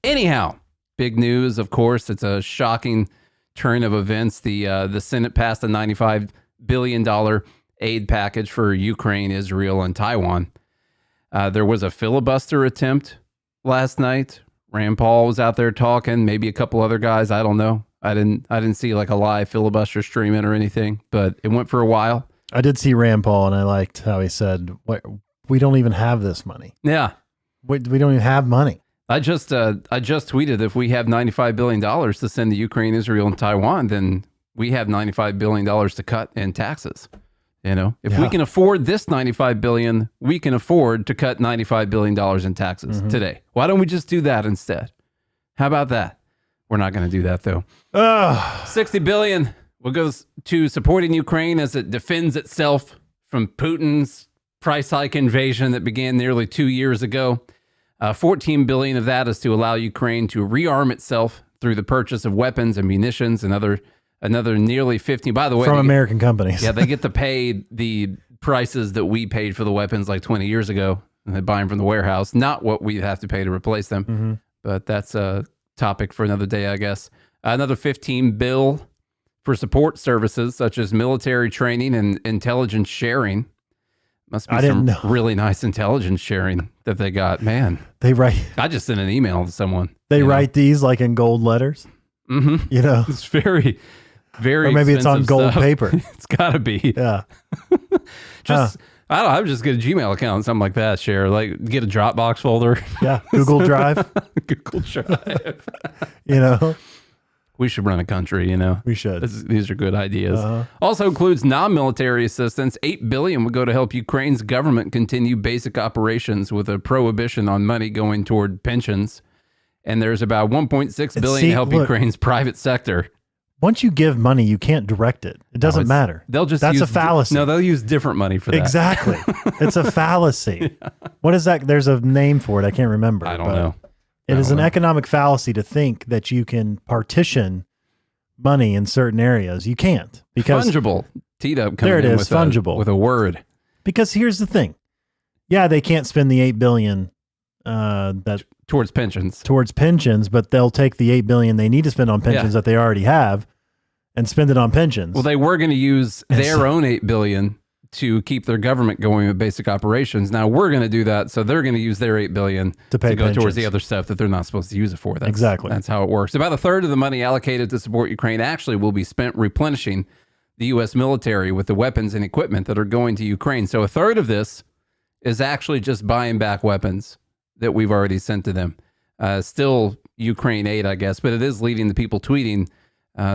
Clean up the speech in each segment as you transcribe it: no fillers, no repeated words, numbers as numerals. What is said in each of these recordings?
Anyhow, big news, of course. It's a shocking turn of events. The Senate passed a $95 billion aid package for Ukraine, Israel, and Taiwan. There was a filibuster attempt last night. Rand Paul was out there talking, maybe a couple other guys. I don't know. I didn't see like a live filibuster streaming or anything, but it went for a while. I did see Rand Paul, and I liked how he said, we don't even have this money. Yeah. We don't even have money. I just tweeted, if we have $95 billion to send to Ukraine, Israel, and Taiwan, then we have $95 billion to cut in taxes. You know, if we can afford this $95 billion, we can afford to cut $95 billion in taxes today. Why don't we just do that instead? How about that? We're not going to do that, though. $60 billion will go to supporting Ukraine as it defends itself from Putin's price hike invasion that began nearly 2 years ago. $14 billion of that is to allow Ukraine to rearm itself through the purchase of weapons and munitions and another nearly 15. By the way, from American companies. Yeah, they get to pay the prices that we paid for the weapons like 20 years ago, and they buy them from the warehouse, not what we have to pay to replace them. But that's a topic for another day, I guess. Another $15 billion for support services such as military training and intelligence sharing. Must be some really nice intelligence sharing that they got. Man, I just sent an email to someone. They write these like in gold letters. You know, it's very, very. Or maybe it's on gold paper. It's got to be. Yeah. I don't know. I would just get a Gmail account, something like that. Share, like, get a Dropbox folder. Yeah. Google Drive. Google Drive. You know, we should run a country. You know, we should. These are good ideas. Also includes non-military assistance. $8 billion would go to help Ukraine's government continue basic operations with a prohibition on money going toward pensions. And there's about $1.6 billion to help Ukraine's private sector. Once you give money, you can't direct it. It doesn't matter. That's a fallacy. No, they'll use different money for that. Exactly. It's a fallacy. Yeah. What is that? There's a name for it. I can't remember. I don't know. It is an economic fallacy to think that you can partition money in certain areas. You can't. Because fungible. T-Dub coming there it in is, with fungible. With a word. Because here's the thing. Yeah, they can't spend the $8 billion towards pensions. But they'll take the $8 billion they need to spend on pensions that they already have and spend it on pensions. Well, they were going to use their own $8 billion to keep their government going with basic operations. Now we're going to do that, so they're going to use their $8 billion to go pensions. towards the other stuff that they're not supposed to use it for. That's how it works. About a third of the money allocated to support Ukraine actually will be spent replenishing the U.S. military with the weapons and equipment that are going to Ukraine. So a third of this is actually just buying back weapons that we've already sent to them. Still Ukraine aid, I guess, but it is leading to people tweeting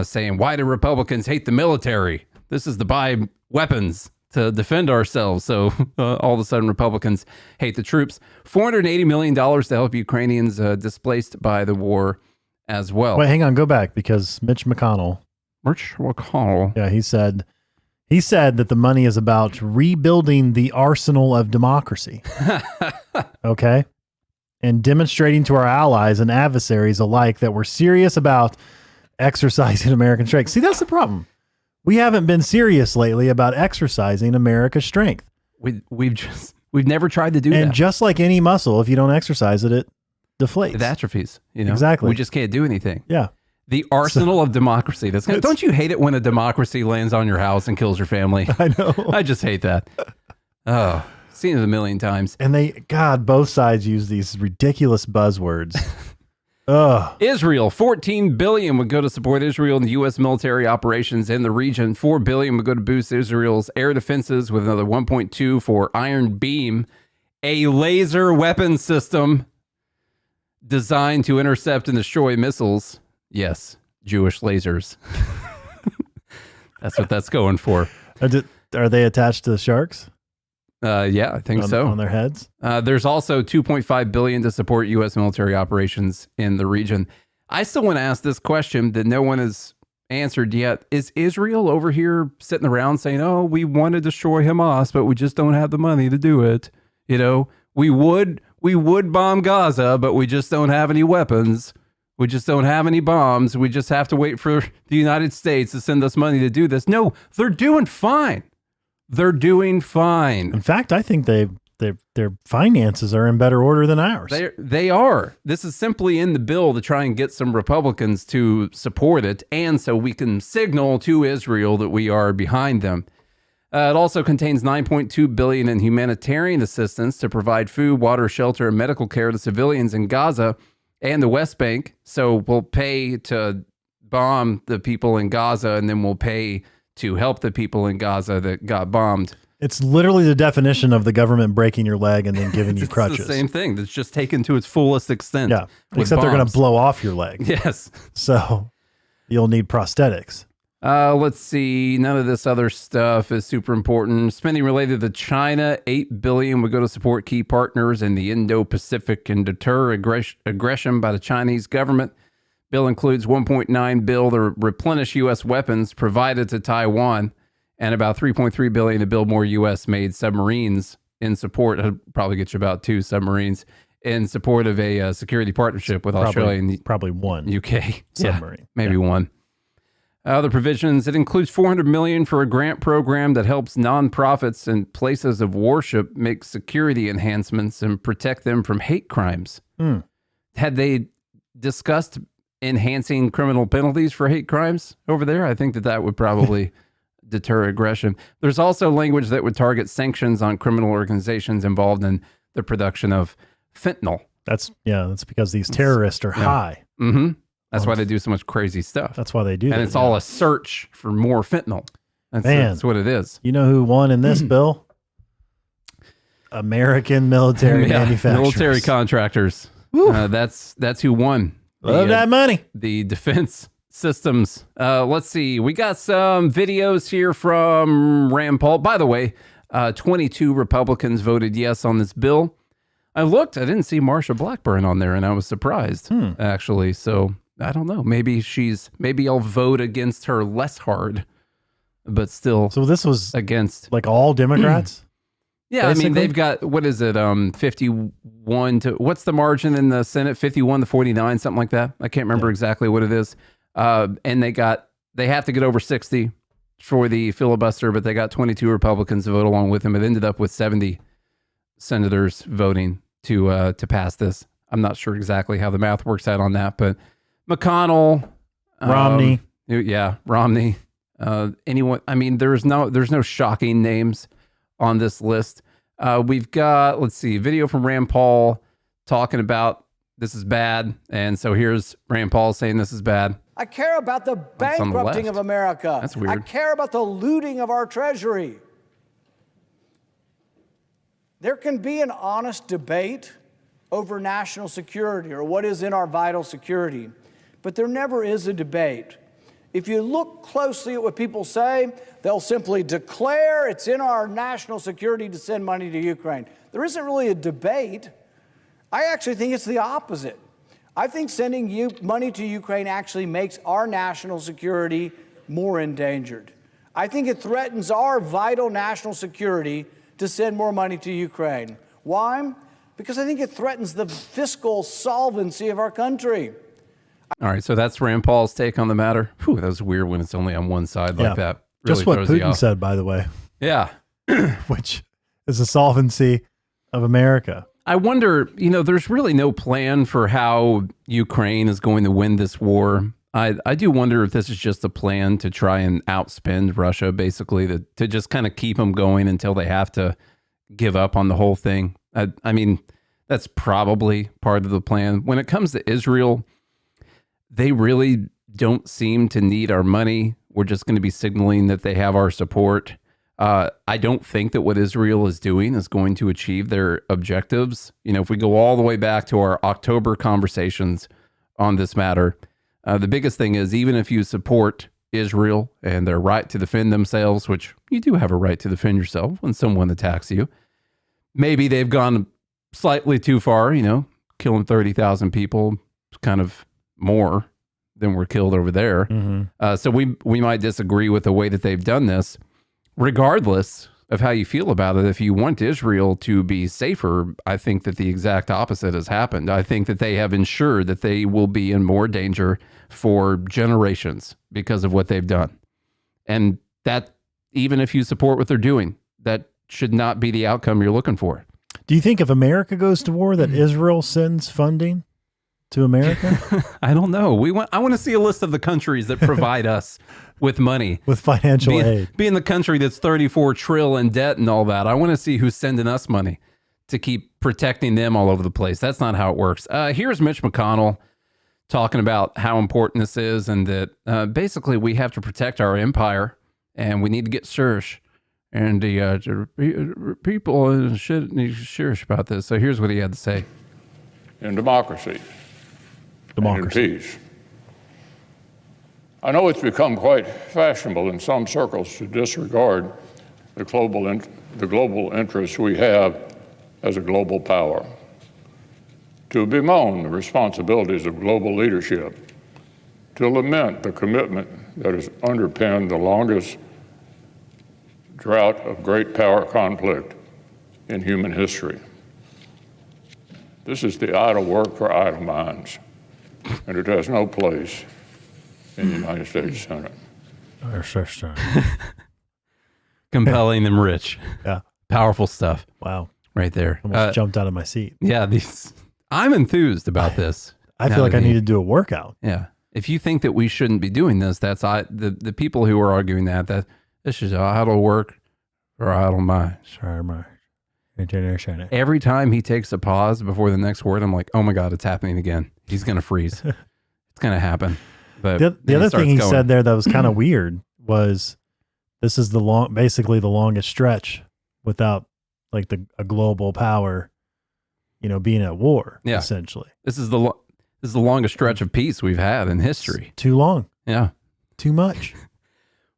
saying, why do Republicans hate the military? This is to buy weapons to defend ourselves. So all of a sudden Republicans hate the troops. $480 million to help Ukrainians displaced by the war as well. Wait, hang on, go back, because Mitch McConnell. Yeah, he said that the money is about rebuilding the arsenal of democracy. Okay? And demonstrating to our allies and adversaries alike that we're serious about exercising American strength. See, that's the problem. We haven't been serious lately about exercising America's strength. We've never tried to do that. And just like any muscle, if you don't exercise it, it deflates. It atrophies. You know? Exactly. We just can't do anything. Yeah. The arsenal of democracy. Don't you hate it when a democracy lands on your house and kills your family? I know. I just hate that. Oh, seen it a million times. And both sides use these ridiculous buzzwords. Israel, $14 billion would go to support Israel and the U.S. military operations in the region. $4 billion would go to boost Israel's air defenses, with another $1.2 billion for Iron Beam, a laser weapon system designed to intercept and destroy missiles. Yes, Jewish lasers. That's what that's going for. Are they attached to the sharks? Yeah, I think so. On their heads? There's also $2.5 billion to support U.S. military operations in the region. I still want to ask this question that no one has answered yet. Is Israel over here sitting around saying, oh, we want to destroy Hamas, but we just don't have the money to do it? You know, we would bomb Gaza, but we just don't have any weapons. We just don't have any bombs. We just have to wait for the United States to send us money to do this. No, they're doing fine. They're doing fine. In fact, I think they their finances are in better order than ours. They are. This is simply in the bill to try and get some Republicans to support it, and so we can signal to Israel that we are behind them. It also contains $9.2 billion in humanitarian assistance to provide food, water, shelter, and medical care to civilians in Gaza and the West Bank. So we'll pay to bomb the people in Gaza, and then we'll pay to help the people in Gaza that got bombed. It's literally the definition of the government breaking your leg and then giving you crutches. It's the same thing. That's just taken to its fullest extent. Yeah, except they're going to blow off your leg. Yes. So you'll need prosthetics. Let's see. None of this other stuff is super important. Spending related to China, $8 billion would go to support key partners in the Indo-Pacific and deter aggression by the Chinese government. Bill includes $1.9 billion to replenish U.S. weapons provided to Taiwan, and about $3.3 billion to build more U.S.-made submarines in support. It'll probably get you about 2 submarines in support of a security partnership with Australia and probably one UK submarine, yeah, maybe one. Other provisions, it includes $400 million for a grant program that helps nonprofits and places of worship make security enhancements and protect them from hate crimes. Had they discussed enhancing criminal penalties for hate crimes over there? I think that would probably deter aggression. There's also language that would target sanctions on criminal organizations involved in the production of fentanyl. That's because these terrorists are high. Mm-hmm. That's why they do so much crazy stuff. That's why they do that. And it's all a search for more fentanyl. That's what it is. You know who won in this bill? American military manufacturers. Military contractors. That's who won. Love that money. The defense systems. Let's see. We got some videos here from Rand Paul. By the way, 22 Republicans voted yes on this bill. I didn't see Marsha Blackburn on there, and I was surprised, actually. So I don't know. Maybe I'll vote against her less hard, but still. So this was against like all Democrats? Yeah, basically? I mean, they've got, what is it, 51 to, what's the margin in the Senate? 51 to 49, something like that. I can't remember exactly what it is. And they have to get over 60 for the filibuster, but they got 22 Republicans to vote along with them. It ended up with 70 senators voting to pass this. I'm not sure exactly how the math works out on that, but McConnell, Romney. Romney, anyone, I mean, there's no shocking names on this list. We've got, let's see, video from Rand Paul talking about this is bad. And so here's Rand Paul saying this is bad. I care about the bankrupting of America. That's weird. I care about the looting of our treasury. There can be an honest debate over national security or what is in our vital security, but there never is a debate. If you look closely at what people say, they'll simply declare it's in our national security to send money to Ukraine. There isn't really a debate. I actually think it's the opposite. I think sending money to Ukraine actually makes our national security more endangered. I think it threatens our vital national security to send more money to Ukraine. Why? Because I think it threatens the fiscal solvency of our country. All right, so that's Rand Paul's take on the matter. Whew, that was weird when it's only on one side like that. Really just what Putin said, by the way. Yeah. Which is the solvency of America. I wonder, there's really no plan for how Ukraine is going to win this war. I do wonder if this is just a plan to try and outspend Russia, basically, to just kind of keep them going until they have to give up on the whole thing. I mean, that's probably part of the plan. When it comes to Israel, they really don't seem to need our money. We're just going to be signaling that they have our support. I don't think that what Israel is doing is going to achieve their objectives. If we go all the way back to our October conversations on this matter, the biggest thing is, even if you support Israel and their right to defend themselves, which you do have a right to defend yourself when someone attacks you, maybe they've gone slightly too far, killing 30,000 people, kind of more than were killed over there. Mm-hmm. So we might disagree with the way that they've done this. Regardless of how you feel about it, if you want Israel to be safer, I think that the exact opposite has happened. I think that they have ensured that they will be in more danger for generations because of what they've done. And that, even if you support what they're doing, that should not be the outcome you're looking for. Do you think if America goes to war that Israel sends funding to America? I don't know. I want to see a list of the countries that provide us with money. With financial aid. Being the country that's 34 trillion in debt and all that, I want to see who's sending us money to keep protecting them all over the place. That's not how it works. Here's Mitch McConnell talking about how important this is and that basically we have to protect our empire and we need to get serious. And the people should need to be serious about this. So here's what he had to say. In democracy. And in peace. I know it's become quite fashionable in some circles to disregard the global interests we have as a global power, to bemoan the responsibilities of global leadership, to lament the commitment that has underpinned the longest drought of great power conflict in human history. This is the idle work for idle minds, and it has no place in the United States Senate. Compelling and rich. Yeah. Powerful stuff. Wow. Right there. Almost jumped out of my seat. Yeah, I'm enthused about this. I feel like I need to do a workout. Yeah. If you think that we shouldn't be doing this, the people who are arguing that this is idle work or idle mind. Every time he takes a pause before the next word, I'm like, oh my God, it's happening again. He's going to freeze. It's going to happen. But the other thing he said there that was kind of weird was this is basically the longest stretch without like a global power, being at war, essentially. This is the longest stretch of peace we've had in history. It's too long. Yeah. Too much.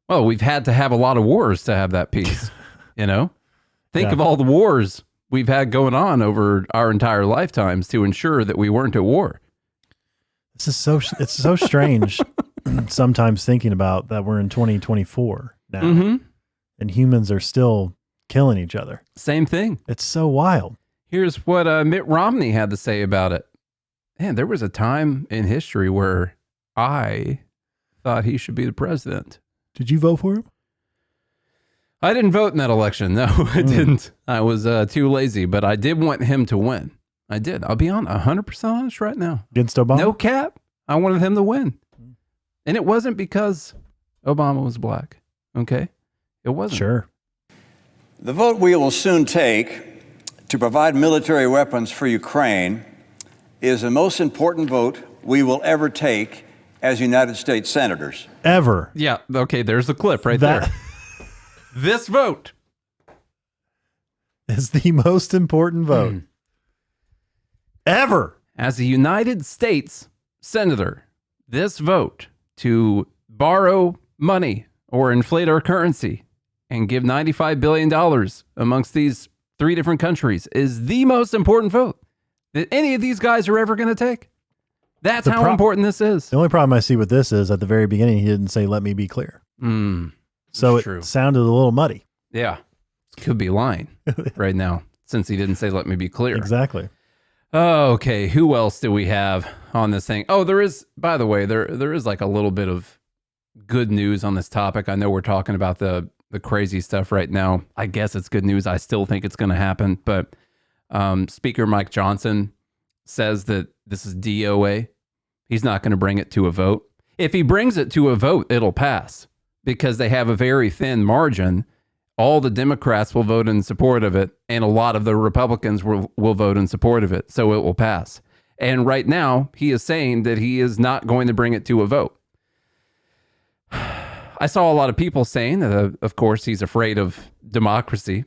Well, we've had to have a lot of wars to have that peace, Think of all the wars we've had going on over our entire lifetimes to ensure that we weren't at war. This is it's so strange sometimes thinking about that we're in 2024 now and humans are still killing each other. Same thing. It's so wild. Here's what Mitt Romney had to say about it. Man, there was a time in history where I thought he should be the president. Did you vote for him? I didn't vote in that election. No, I didn't. I was too lazy, but I did want him to win. I did. I'll be 100% honest right now. Against Obama? No cap. I wanted him to win. And it wasn't because Obama was black. Okay? It wasn't. Sure. The vote we will soon take to provide military weapons for Ukraine is the most important vote we will ever take as United States senators. Ever. Yeah. Okay. There's the clip right there. This vote is the most important vote ever. As a United States senator, this vote to borrow money or inflate our currency and give $95 billion amongst these 3 different countries is the most important vote that any of these guys are ever going to take. That's how important this is. The only problem I see with this is at the very beginning, he didn't say, let me be clear. So it sounded a little muddy. Yeah. Could be lying right now since he didn't say, let me be clear. Exactly. Okay. Who else do we have on this thing? Oh, there is, by the way, there is like a little bit of good news on this topic. I know we're talking about the crazy stuff right now. I guess it's good news. I still think it's going to happen. But Speaker Mike Johnson says that this is DOA. He's not going to bring it to a vote. If he brings it to a vote, it'll pass because they have a very thin margin. All the Democrats will vote in support of it, and a lot of the Republicans will vote in support of it, so it will pass. And right now, he is saying that he is not going to bring it to a vote. I saw a lot of people saying that, of course, he's afraid of democracy,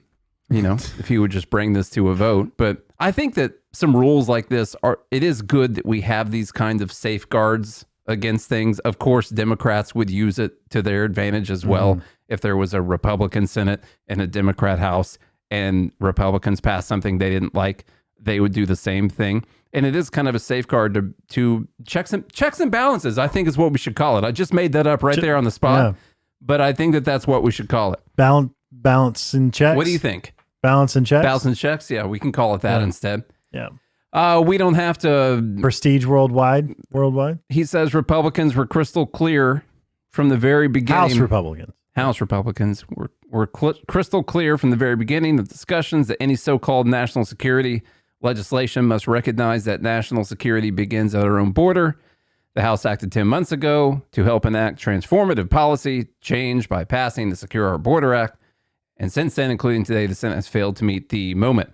if he would just bring this to a vote. But I think that some rules like this it is good that we have these kinds of safeguards against things. Of course, Democrats would use it to their advantage as well. If there was a Republican Senate and a Democrat House and Republicans passed something they didn't like, they would do the same thing. And it is kind of a safeguard to checks and balances, I think is what we should call it. I just made that up right there on the spot, but I think that that's what we should call it. Balance and checks. What do you think? Balance and checks? Balance and checks. Yeah, we can call it that instead. Yeah. We don't have to... Prestige worldwide? He says Republicans were crystal clear from the very beginning. House Republicans. House Republicans were crystal clear from the very beginning of discussions that any so-called national security legislation must recognize that national security begins at our own border. The House acted 10 months ago to help enact transformative policy change by passing the Secure Our Border Act. And since then, including today, the Senate has failed to meet the moment.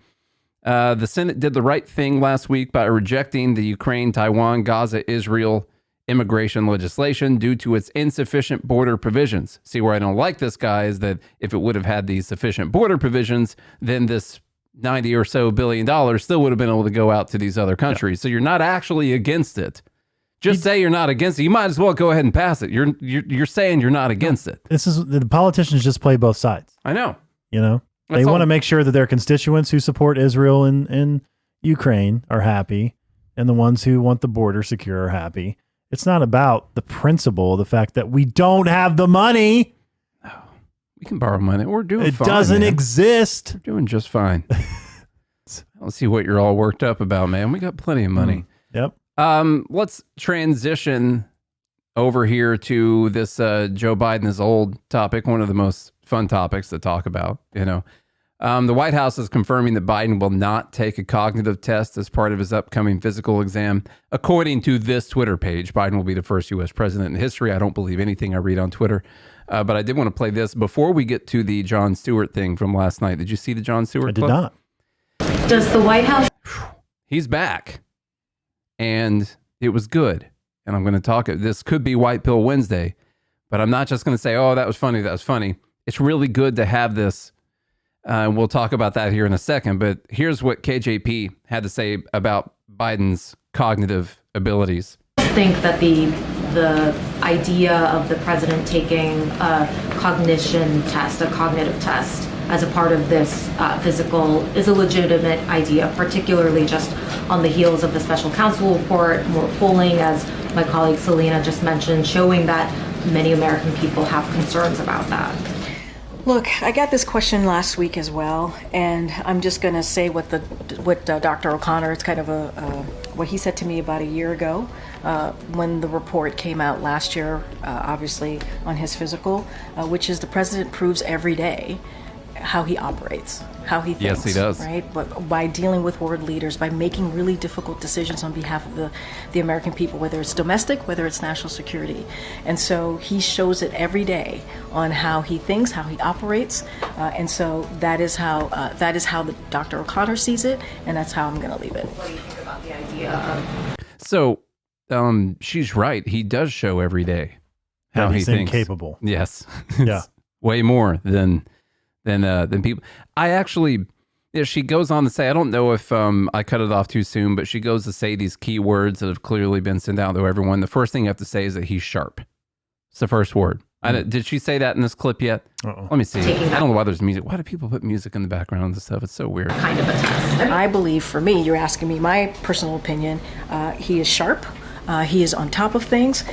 The Senate did the right thing last week by rejecting the Ukraine, Taiwan, Gaza, Israel immigration legislation due to its insufficient border provisions. See, where I don't like this, guy, is that if it would have had these sufficient border provisions, then this $90 or so billion still would have been able to go out to these other countries. So you're not actually against it. Just say you're not against it. You might as well go ahead and pass it. You're saying you're not against it. This is the politicians just play both sides. I know. You know, they want to make sure that their constituents who support Israel and Ukraine are happy, and the ones who want the border secure are happy. It's not about the principle, the fact that we don't have the money. No, we can borrow money. We're doing fine. It doesn't man. exist. We're doing just fine. Let's see what you're all worked up about, man. We got plenty of money. Yep. Let's transition over here to this Joe Biden is old topic, one of the most fun topics to talk about. You know, the White House is confirming that Biden will not take a cognitive test as part of his upcoming physical exam. According to this Twitter page, Biden will be the first U.S. president in history. I don't believe anything I read on Twitter, but I did want to play this before we get to the Jon Stewart thing from last night. Did you see the Jon Stewart I did clip? not. Does the White House... He's back, and it was good. And I'm going to talk, this could be White Pill Wednesday, but I'm not just going to say, oh, that was funny, that was funny. It's really good to have this. We'll talk about that here in a second, but here's what KJP had to say about Biden's cognitive abilities. I think that the idea of the president taking a cognition test, a cognitive test, as a part of this physical is a legitimate idea, particularly just on the heels of the special counsel report, more polling, as my colleague Selena just mentioned, showing that many American people have concerns about that. Look, I got this question last week as well, and I'm just going to say what Dr. O'Connor, it's kind of what he said to me about a year ago when the report came out last year, obviously on his physical, which is the president proves every day how he operates, how he thinks. Yes, he does. Right? But by dealing with world leaders, by making really difficult decisions on behalf of the American people, whether it's domestic, whether it's national security. And so he shows it every day on how he thinks, how he operates. And so that is how the Dr. O'Connor sees it, and that's how I'm going to leave it. What do you think about the idea of... So she's right. He does show every day how he he's thinks. incapable. Yes. Yeah. Way more than people. I actually, she goes on to say, I don't know if I cut it off too soon, but she goes to say these key words that have clearly been sent out to everyone. The first thing you have to say is that he's sharp. It's the first word. Did she say that in this clip yet? Uh-oh. Let me see. I don't know why there's music. Why do people put music in the background of this stuff? It's so weird. kind of a test? I believe, for me, you're asking me my personal opinion, he is sharp. He is on top of things.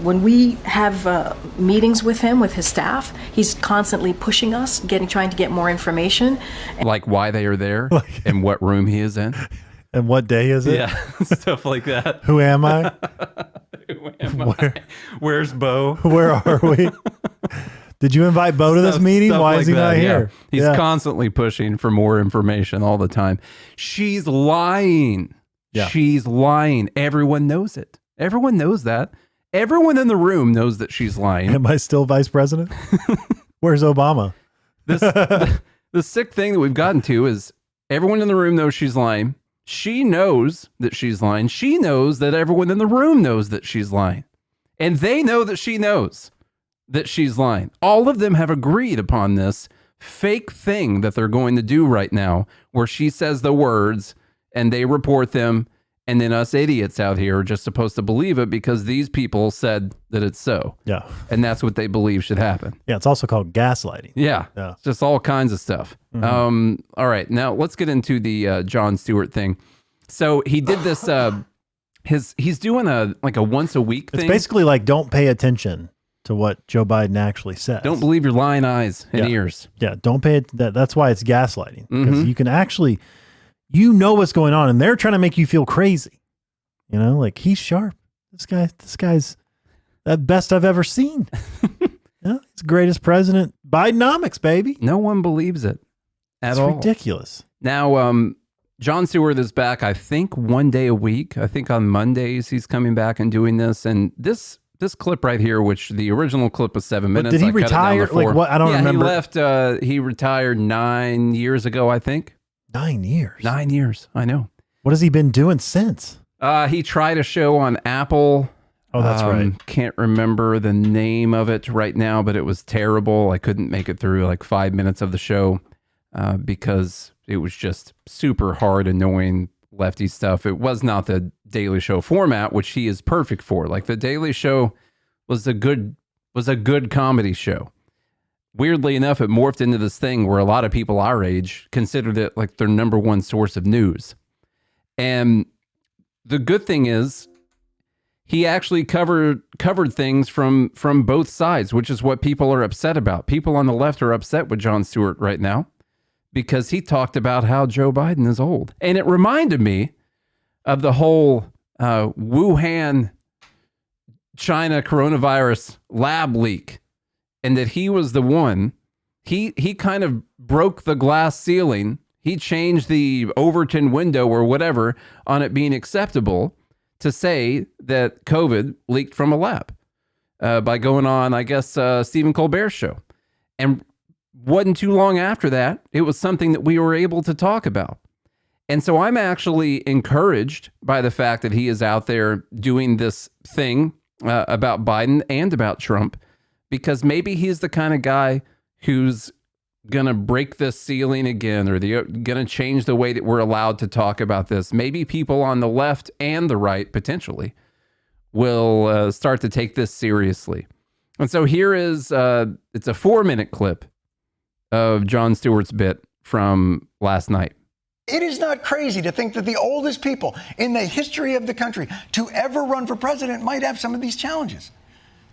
When we have meetings with him, with his staff, he's constantly pushing us, trying to get more information. Like why they are there and what room he is in. And what day is it? Yeah, stuff like that. Who am I? Who am I? Where's Bo? Where are we? Did you invite Bo to this meeting? Stuff Why like is he that, not yeah. here? He's Yeah. constantly pushing for more information all the time. She's lying. Yeah. She's lying. Everyone knows it. Everyone knows that. Everyone in the room knows that she's lying. Am I still vice president? Where's Obama? The sick thing that we've gotten to is everyone in the room knows she's lying. She knows that she's lying. She knows that everyone in the room knows that she's lying. And they know that she knows that she's lying. All of them have agreed upon this fake thing that they're going to do right now, where she says the words and they report them. And then us idiots out here are just supposed to believe it because these people said that it's so. Yeah. And that's what they believe should happen. Yeah, it's also called gaslighting. Yeah. Yeah. It's just all kinds of stuff. Mm-hmm. All right. Now let's get into the Jon Stewart thing. So he did this, he's doing a once a week thing. It's basically like don't pay attention to what Joe Biden actually says. Don't believe your lying eyes and Yeah. ears. Yeah, don't pay it. That's why it's gaslighting. Because Mhm. you can actually, what's going on, and they're trying to make you feel crazy. You know, like he's sharp. This guy's the best I've ever seen. Yeah, he's the greatest president. Bidenomics, baby. No one believes it at It's all. ridiculous. Now, Jon Stewart is back, I think, one day a week. I think on Mondays he's coming back and doing this. And this clip right here, which the original clip was 7 minutes. Did he I cut it down retire? to 4. Like what? I don't remember. He left. He retired 9 years ago, I think. 9 years. 9 years. I know. What has he been doing since? He tried a show on Apple. Oh, that's right. Can't remember the name of it right now, but it was terrible. I couldn't make it through like 5 minutes of the show because it was just super hard, annoying lefty stuff. It was not the Daily Show format, which he is perfect for. Like the Daily Show was a good comedy show. Weirdly enough, it morphed into this thing where a lot of people our age considered it like their number one source of news. And the good thing is he actually covered things from both sides, which is what people are upset about. People on the left are upset with Jon Stewart right now because he talked about how Joe Biden is old. And it reminded me of the whole Wuhan, China coronavirus lab leak, and that he was the one. He kind of broke the glass ceiling. He changed the Overton window or whatever on it being acceptable to say that COVID leaked from a lab by going on, I guess, Stephen Colbert's show. And wasn't too long after that, it was something that we were able to talk about. And so I'm actually encouraged by the fact that he is out there doing this thing about Biden and about Trump, because maybe he's the kind of guy who's going to break this ceiling again, or going to change the way that we're allowed to talk about this. Maybe people on the left and the right potentially will start to take this seriously. And so here is, it's a 4-minute clip of Jon Stewart's bit from last night. It is not crazy to think that the oldest people in the history of the country to ever run for president might have some of these challenges.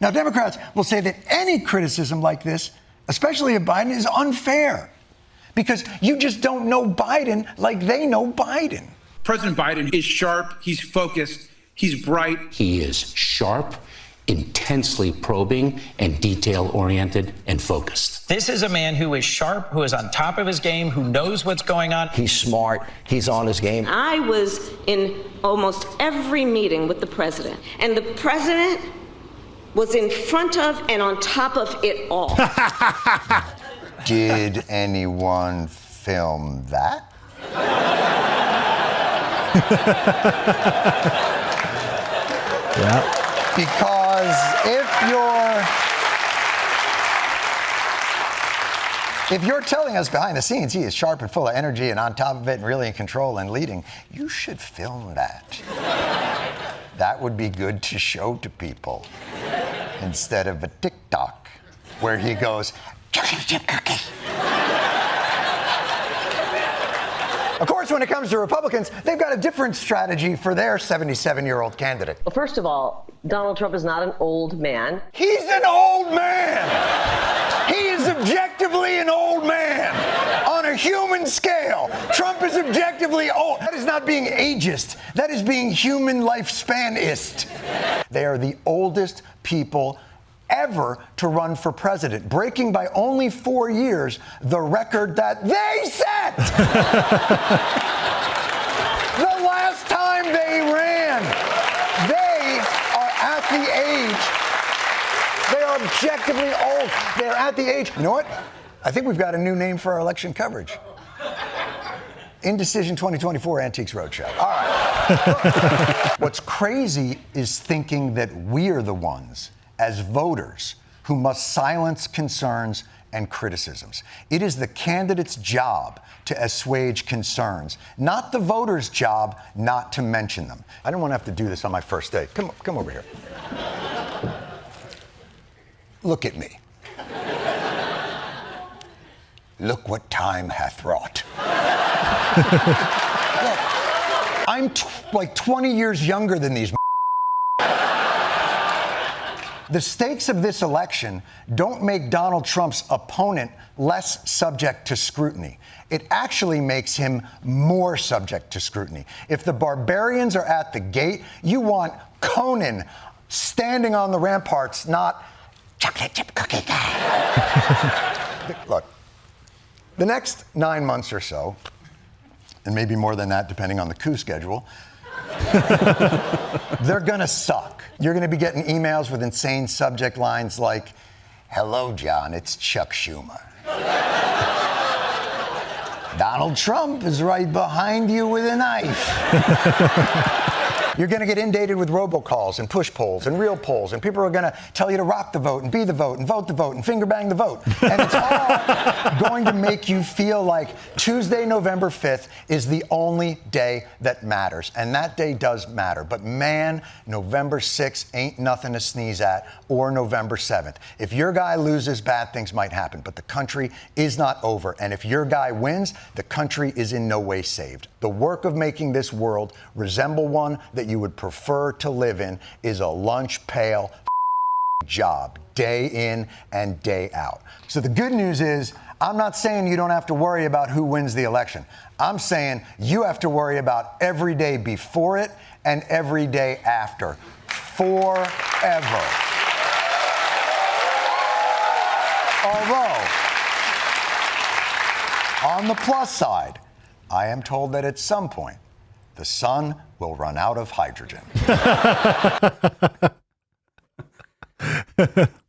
Now, Democrats will say that any criticism like this, especially of Biden, is unfair because you just don't know Biden like they know Biden. President Biden is sharp, he's focused, he's bright. He is sharp, intensely probing, and detail-oriented and focused. This is a man who is sharp, who is on top of his game, who knows what's going on. He's smart, he's on his game. I was in almost every meeting with the president, and the president was in front of and on top of it all. Did anyone film that? Yeah. Because if you're telling us behind the scenes he is sharp and full of energy and on top of it and really in control and leading, you should film that. That would be good to show to people instead of a TikTok where he goes, chocolate cookie. Of course, when it comes to Republicans, they've got a different strategy for their 77-year-old candidate. Well, first of all, Donald Trump is not an old man. He's an old man! He is objectively an old man on a human scale. Trump is objectively old. That is not being ageist. That is being human lifespanist. They are the oldest people ever to run for president, breaking by only 4 years the record that they set. The last time they ran, they are at the age, they are objectively old. They're at the age. You know what? I think we've got a new name for our election coverage. Indecision 2024 Antiques Roadshow. All right. What's crazy is thinking that we're the ones as voters who must silence concerns and criticisms. It is the candidate's job to assuage concerns, not the voter's job not to mention them. I didn't want to have to do this on my first day. Come over here. Look at me. Look what time hath wrought. Look, I'm like 20 years younger than these. The stakes of this election don't make Donald Trump's opponent less subject to scrutiny. It actually makes him more subject to scrutiny. If the barbarians are at the gate, you want Conan standing on the ramparts, not chocolate chip cookie guy. Look, the next 9 months or so, and maybe more than that depending on the coup schedule, they're gonna suck. You're gonna be getting emails with insane subject lines like, "Hello, John, it's Chuck Schumer. Donald Trump is right behind you with a knife." You're going to get inundated with robocalls and push polls and real polls, and people are going to tell you to rock the vote and be the vote and vote the vote and finger bang the vote. And it's all going to make you feel like Tuesday, November 5th is the only day that matters. And that day does matter. But man, November 6th ain't nothing to sneeze at, or November 7th. If your guy loses, bad things might happen, but the country is not over. And if your guy wins, the country is in no way saved. The work of making this world resemble one that you would prefer to live in is a lunch pail job, day in and day out. So the good news is, I'm not saying you don't have to worry about who wins the election. I'm saying you have to worry about every day before it and every day after, forever. Although, on the plus side, I am told that at some point, the sun will run out of hydrogen.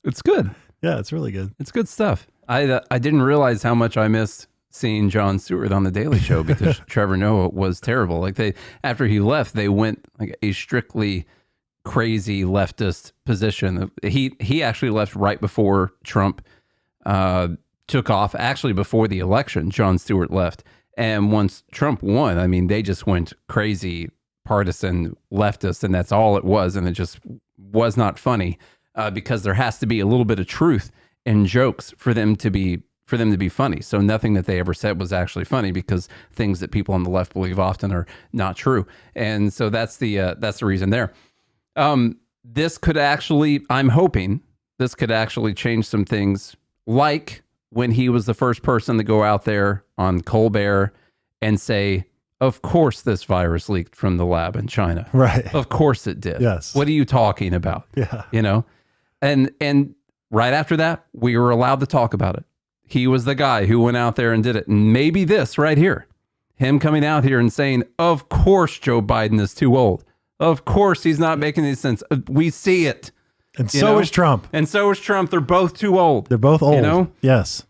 It's good. Yeah, it's really good. It's good stuff. I didn't realize how much I missed seeing Jon Stewart on the Daily Show because Trevor Noah was terrible. Like after he left, they went like a strictly crazy leftist position. He actually left right before Trump took off. Actually, before the election, Jon Stewart left. And once Trump won, I mean, they just went crazy partisan leftist, and that's all it was. And it just was not funny because there has to be a little bit of truth in jokes for them to be funny. So nothing that they ever said was actually funny because things that people on the left believe often are not true. And so that's the reason there. This could actually, I'm hoping this could actually change some things, like when he was the first person to go out there on Colbert and say, of course this virus leaked from the lab in China. Right. Of course it did. Yes. What are you talking about? Yeah. You know? And right after that, we were allowed to talk about it. He was the guy who went out there and did it. And maybe this right here, him coming out here and saying, of course Joe Biden is too old. Of course he's not making any sense. We see it. And so is Trump. And so is Trump. They're both too old. They're both old. You know? Yes.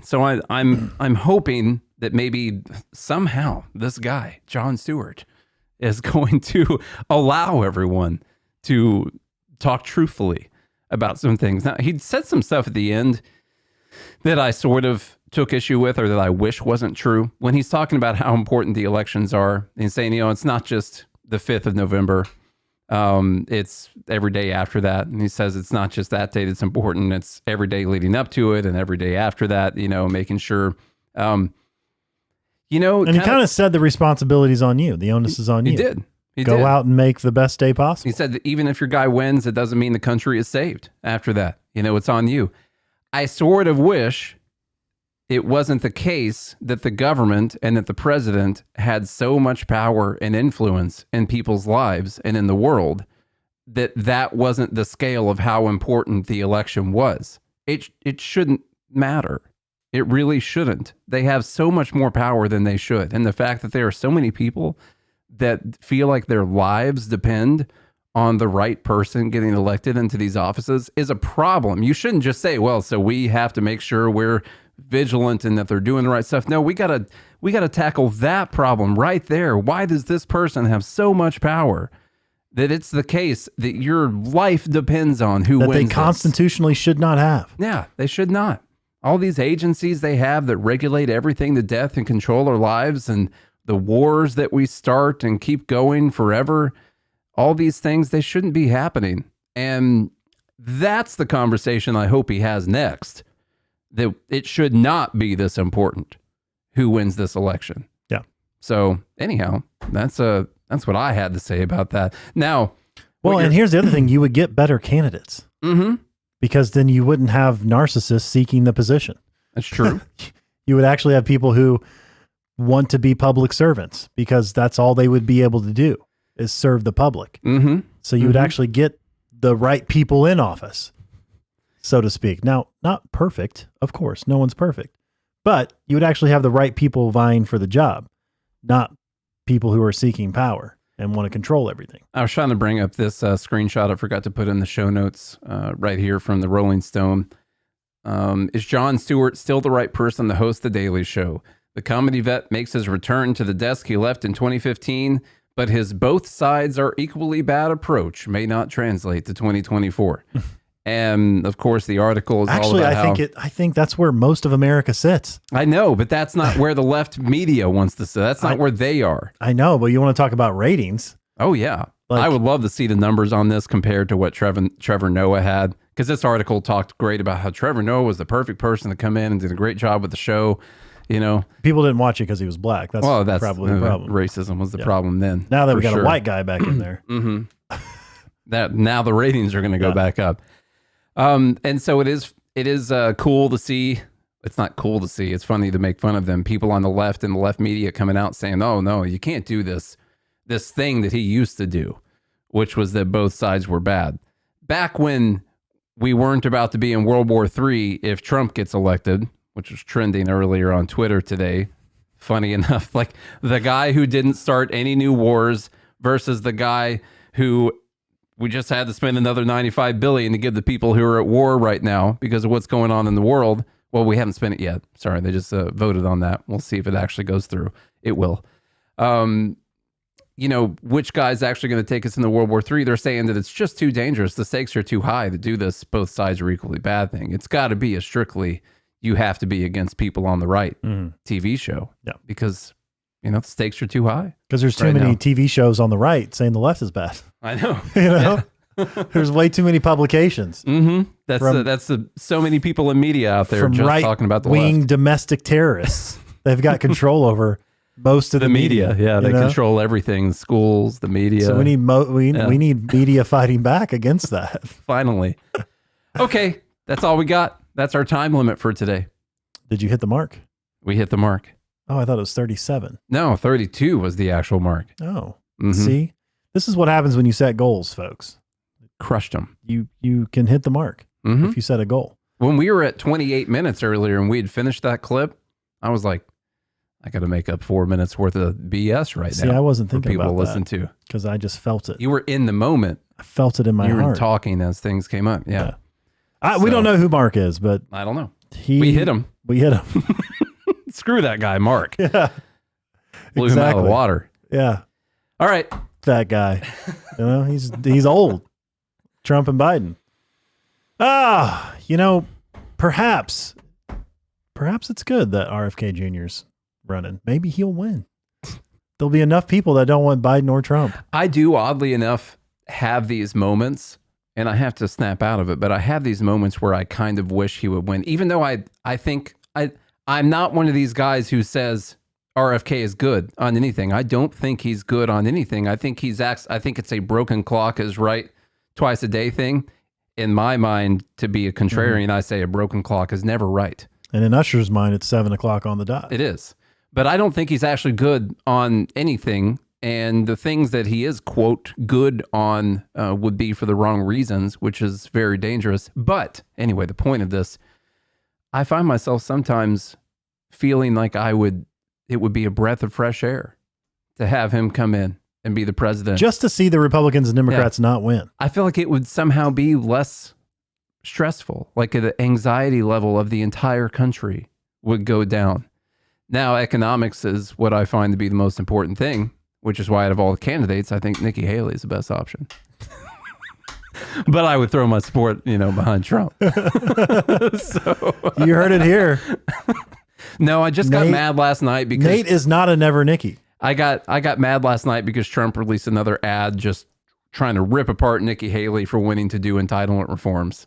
So I'm hoping that maybe somehow this guy, Jon Stewart, is going to allow everyone to talk truthfully about some things. Now, he said some stuff at the end that I sort of took issue with, or that I wish wasn't true. When he's talking about how important the elections are, he's saying, it's not just the 5th of November. It's every day after that. And he says it's not just that day that's important. It's every day leading up to it and every day after that, making sure, And he kind of said the responsibility's on you. The onus is on you. He did. Go out and make the best day possible. He said that even if your guy wins, it doesn't mean the country is saved after that. It's on you. I sort of wish it wasn't the case that the government and that the president had so much power and influence in people's lives and in the world that wasn't the scale of how important the election was. It shouldn't matter. It really shouldn't. They have so much more power than they should. And the fact that there are so many people that feel like their lives depend on the right person getting elected into these offices is a problem. You shouldn't just say, well, so we have to make sure we're vigilant and that they're doing the right stuff. No, we gotta tackle that problem right there. Why does this person have so much power that it's the case that your life depends on who wins? That they constitutionally should not have. Yeah, they should not. All these agencies they have that regulate everything to death and control our lives, and the wars that we start and keep going forever, all these things, they shouldn't be happening. And that's the conversation I hope he has next. That it should not be this important who wins this election. Yeah. So anyhow, that's what I had to say about that. Now, well, and here's the other thing: you would get better candidates, because then you wouldn't have narcissists seeking the position. That's true. You would actually have people who want to be public servants because that's all they would be able to do is serve the public. So you would actually get the right people in office. so to speak. Now, not perfect, of course. No one's perfect. But you would actually have the right people vying for the job, not people who are seeking power and want to control everything. I was trying to bring up this screenshot I forgot to put in the show notes right here from the Rolling Stone. Is Jon Stewart still the right person to host The Daily Show? The comedy vet makes his return to the desk he left in 2015, but his both sides are equally bad approach may not translate to 2024. And of course, the article is actually, all about I think that's where most of America sits. I know, but that's not where the left media wants to sit. That's not where they are. I know, but you want to talk about ratings? Oh yeah, I would love to see the numbers on this compared to what Trevor Noah had, because this article talked great about how Trevor Noah was the perfect person to come in and did a great job with the show. You know, people didn't watch it because he was black. That's probably the problem. Racism was the problem then. Now that we got a white guy back in there, that now the ratings are going to go back up. And so it is cool to see. It's not cool to see. It's funny to make fun of them. People on the left and the left media coming out saying, "Oh no, you can't do this thing that he used to do," which was that both sides were bad. Back when we weren't about to be in World War III, if Trump gets elected, which was trending earlier on Twitter today. Funny enough, like the guy who didn't start any new wars versus the guy who we just had to spend another $95 billion to give the people who are at war right now because of what's going on in the world. Well, we haven't spent it yet. Sorry, they just voted on that. We'll see if it actually goes through. It will. You know, which guy's actually going to take us into World War III? They're saying that it's just too dangerous. The stakes are too high to do this. Both sides are equally bad thing. It's got to be a strictly you have to be against people on the right TV show. Yeah, because you know the stakes are too high. Because there's too many TV shows on the right saying the left is bad. I know. You know, there's way too many publications. That's so many people in media out there just talking about the wing left. Domestic terrorists. They've got control over most of the media. Yeah, they control everything. Schools, the media. So we need we need media fighting back against that. Finally. Okay, that's all we got. That's our time limit for today. Did you hit the mark? We hit the mark. Oh, I thought it was 37. No, 32 was the actual mark. Oh, see, this is what happens when you set goals, folks. Crushed them. You can hit the mark if you set a goal. When we were at 28 minutes earlier and we had finished that clip, I was like, I got to make up 4 minutes worth of BS right now. See, I wasn't thinking people about to listen to because I just felt it. You were in the moment. I felt it in my heart. You were talking as things came up. Yeah. We don't know who Mark is, but I don't know. We hit him. We hit him. Screw that guy, Mark. Yeah. Blew him out of the water. Yeah. All right. That guy. You know, he's old. Trump and Biden. You know, perhaps it's good that RFK Jr.'s running. Maybe he'll win. There'll be enough people that don't want Biden or Trump. I do, oddly enough, have these moments, and I have to snap out of it, but I have these moments where I kind of wish he would win, even though I think I'm not one of these guys who says RFK is good on anything. I don't think he's good on anything. I think it's a broken clock is right twice a day thing. In my mind, to be a contrarian, I say a broken clock is never right. And in Usher's mind, it's 7 o'clock on the dot. It is. But I don't think he's actually good on anything. And the things that he is, quote, good on would be for the wrong reasons, which is very dangerous. But anyway, the point of this, I find myself sometimes feeling like it would be a breath of fresh air to have him come in and be the president. Just to see the Republicans and Democrats not win. I feel like it would somehow be less stressful, like the anxiety level of the entire country would go down. Now, economics is what I find to be the most important thing, which is why out of all the candidates, I think Nikki Haley is the best option. But I would throw my support, behind Trump. So you heard it here. No, I just got mad last night because Nate is not a never Nikki. I got mad last night because Trump released another ad just trying to rip apart Nikki Haley for wanting to do entitlement reforms.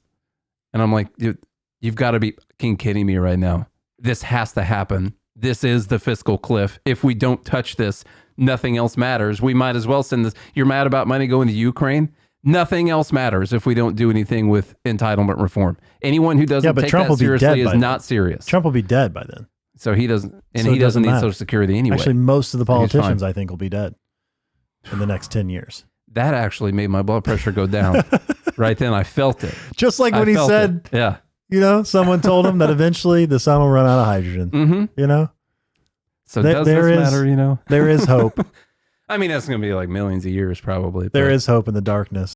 And I'm like, dude, you've got to be fucking kidding me right now. This has to happen. This is the fiscal cliff. If we don't touch this, nothing else matters. We might as well send this. You're mad about money going to Ukraine? Nothing else matters if we don't do anything with entitlement reform. Anyone who doesn't take that seriously is not serious. Trump will be dead by then. So he doesn't, and he doesn't need Social Security anyway. Actually, most of the politicians, I think, will be dead in the next 10 years. That actually made my blood pressure go down right then. I felt it. Just like I when he felt said, it. Yeah. you know, someone told him that eventually the sun will run out of hydrogen. Mm-hmm. You know? So does this matter, you know? There is hope. I mean, that's going to be like millions of years probably. There is hope in the darkness.